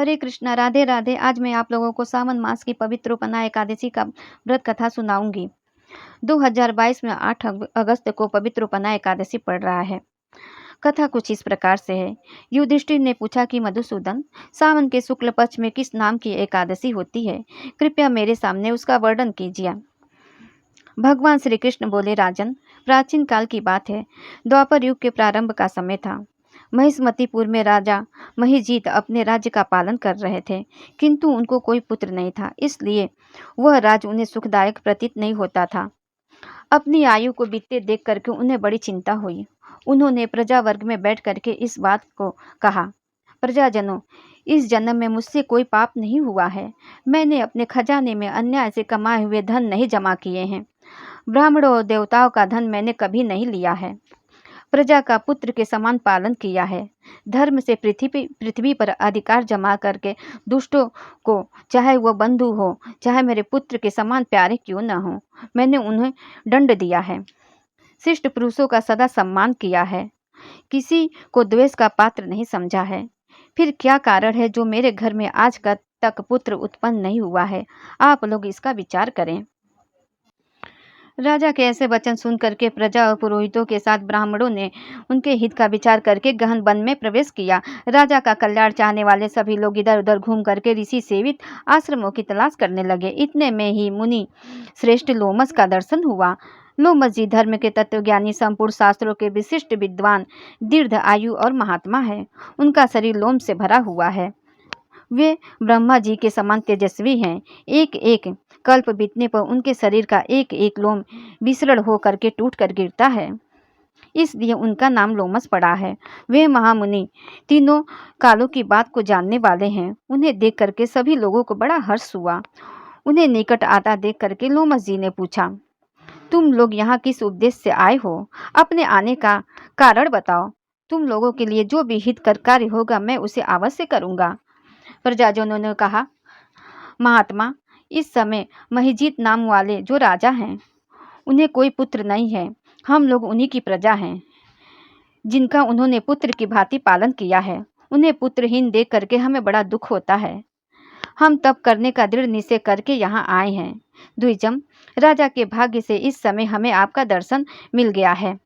हरे कृष्णा, राधे राधे। आज मैं आप लोगों को सावन मास की पवित्र उपना एकादशी का व्रत कथा सुनाऊंगी। 2022 में 8 अगस्त को पवित्र उपना एकादशी पड़ रहा है। कथा कुछ इस प्रकार से है। युधिष्ठिर ने पूछा कि मधुसूदन, सावन के शुक्ल पक्ष में किस नाम की एकादशी होती है? कृपया मेरे सामने उसका वर्णन कीजिए। भगवान श्री कृष्ण बोले, राजन, प्राचीन काल की बात है। द्वापर युग के प्रारंभ का समय था। महिष्मतीपुर में राजा महिजीत अपने राज्य का पालन कर रहे थे, किंतु उनको कोई पुत्र नहीं था, इसलिए वह राज्य उन्हें सुखदायक प्रतीत नहीं होता था। अपनी आयु को बीतते देख करके उन्हें बड़ी चिंता हुई। उन्होंने प्रजा वर्ग में बैठ करके इस बात को कहा, प्रजाजनों, इस जन्म में मुझसे कोई पाप नहीं हुआ है। मैंने अपने खजाने में अन्याय से कमाए हुए धन नहीं जमा किए हैं। ब्राह्मणों और देवताओं का धन मैंने कभी नहीं लिया है। प्रजा का पुत्र के समान पालन किया है। धर्म से पृथ्वी पर अधिकार जमा करके दुष्टों को, चाहे वह बंधु हो, चाहे मेरे पुत्र के समान प्यारे क्यों न हो, मैंने उन्हें दंड दिया है। शिष्ट पुरुषों का सदा सम्मान किया है। किसी को द्वेष का पात्र नहीं समझा है। फिर क्या कारण है जो मेरे घर में आज तक पुत्र उत्पन्न नहीं हुआ है? आप लोग इसका विचार करें। राजा के ऐसे वचन सुन करके प्रजा और पुरोहितों के साथ ब्राह्मणों ने उनके हित का विचार करके गहन वन में प्रवेश किया। राजा का कल्याण चाहने वाले सभी लोग इधर उधर घूम करके ऋषि सेवित आश्रमों की तलाश करने लगे। इतने में ही मुनि श्रेष्ठ लोमस का दर्शन हुआ। लोमस जी धर्म के तत्वज्ञानी, संपूर्ण शास्त्रों के विशिष्ट विद्वान, दीर्घ आयु और महात्मा है। उनका शरीर लोम से भरा हुआ है। वे ब्रह्मा जी के समान तेजस्वी हैं। एक एक कल्प बीतने पर उनके शरीर का एक एक लोम विसरण हो करके टूट कर गिरता है, इसलिए उनका नाम लोमस पड़ा है। वे महामुनि तीनों कालों की बात को जानने वाले हैं। उन्हें देख करके सभी लोगों को बड़ा हर्ष हुआ। उन्हें निकट आता देख करके लोमस जी ने पूछा, तुम लोग यहाँ किस उद्देश्य से आए हो? अपने आने का कारण बताओ। तुम लोगों के लिए जो भी हितकर कार्य होगा मैं उसे अवश्य करूँगा। प्रजाजनों ने कहा, महात्मा, इस समय महिजीत नाम वाले जो राजा हैं, उन्हें कोई पुत्र नहीं है। हम लोग उन्हीं की प्रजा हैं, जिनका उन्होंने पुत्र की भांति पालन किया है। उन्हें पुत्रहीन देख करके हमें बड़ा दुख होता है। हम तप करने का दृढ़ निश्चय करके यहाँ आए हैं। द्विजम, राजा के भाग्य से इस समय हमें आपका दर्शन मिल गया है।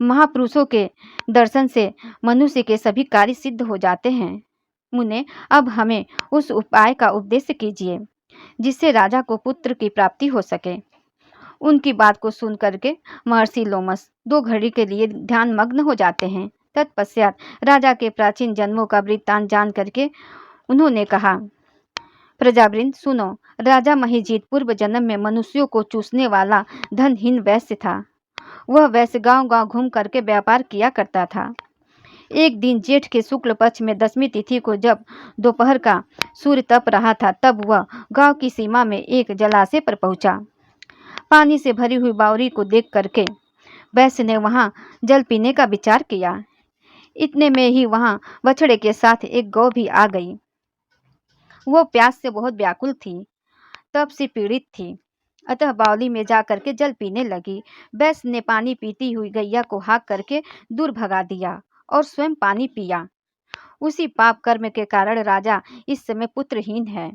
महापुरुषों के दर्शन से मनुष्य के सभी कार्य सिद्ध हो जाते हैं। मुने, अब हमें उस उपाय का उपदेश कीजिए जिससे राजा को पुत्र की प्राप्ति हो सके। उनकी बात को सुन करके महर्षि लोमस 2 घड़ी के लिए ध्यान मग्न हो जाते हैं। तत्पश्चात राजा के प्राचीन जन्मों का वृत्तांत जान करके उन्होंने कहा, प्रजावृंद सुनो, राजा महिजीत पूर्व जन्म में मनुष्यों को चूसने वाला धनहीन वैश्य था। वह वैश्य गांव गांव घूम करके व्यापार किया करता था। एक दिन जेठ के शुक्ल पक्ष में 10वीं तिथि को जब दोपहर का सूर्य तप रहा था, तब वह गांव की सीमा में एक जलाशय पर पहुंचा। पानी से भरी हुई बावड़ी को देख करके वैश्य ने वहां जल पीने का विचार किया। इतने में ही वहां बछड़े के साथ एक गौ भी आ गई। वो प्यास से बहुत व्याकुल थी, तप से पीड़ित थी, अतः बावली में जा करके जल पीने लगी। वैश्य ने पानी पीती हुई गैया को हाँक करके दूर भगा दिया और स्वयं पानी पिया। उसी पाप कर्म के कारण राजा इस समय पुत्रहीन है।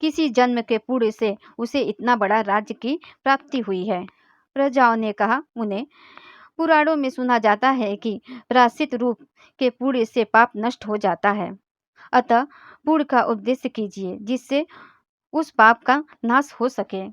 किसी जन्म के पुण्य से उसे इतना बड़ा राज्य की प्राप्ति हुई है। प्रजाओं ने कहा, मुने, पुराणों में सुना जाता है कि प्रायश्चित रूप के पुण्य से पाप नष्ट हो जाता है। अतः पुण्य का उपदेश कीजिए जिससे उस पाप का नाश हो सके।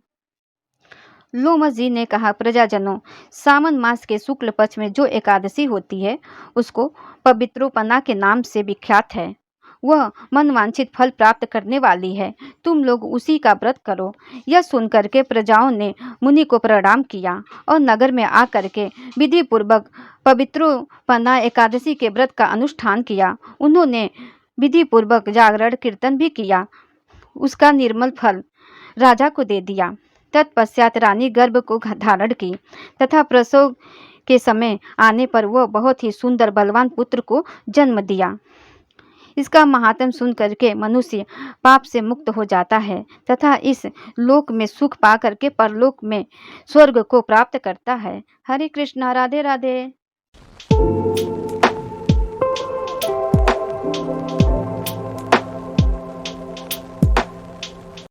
लोमस जी ने कहा, प्रजाजनों, सावन मास के शुक्ल पक्ष में जो एकादशी होती है उसको पवित्रोपना के नाम से विख्यात है। वह मनवांछित फल प्राप्त करने वाली है। तुम लोग उसी का व्रत करो। यह सुनकर के प्रजाओं ने मुनि को प्रणाम किया और नगर में आकर के विधि पूर्वक पवित्रोपना एकादशी के व्रत का अनुष्ठान किया। उन्होंने विधि पूर्वक जागरण कीर्तन भी किया। उसका निर्मल फल राजा को दे दिया। तत्पश्चात रानी गर्भ को धारण की तथा प्रसव के समय आने पर वह बहुत ही सुंदर बलवान पुत्र को जन्म दिया। इसका महात्म सुन करके मनुष्य पाप से मुक्त हो जाता है तथा इस लोक में सुख पा करके परलोक में स्वर्ग को प्राप्त करता है। हरे कृष्णा, राधे राधे।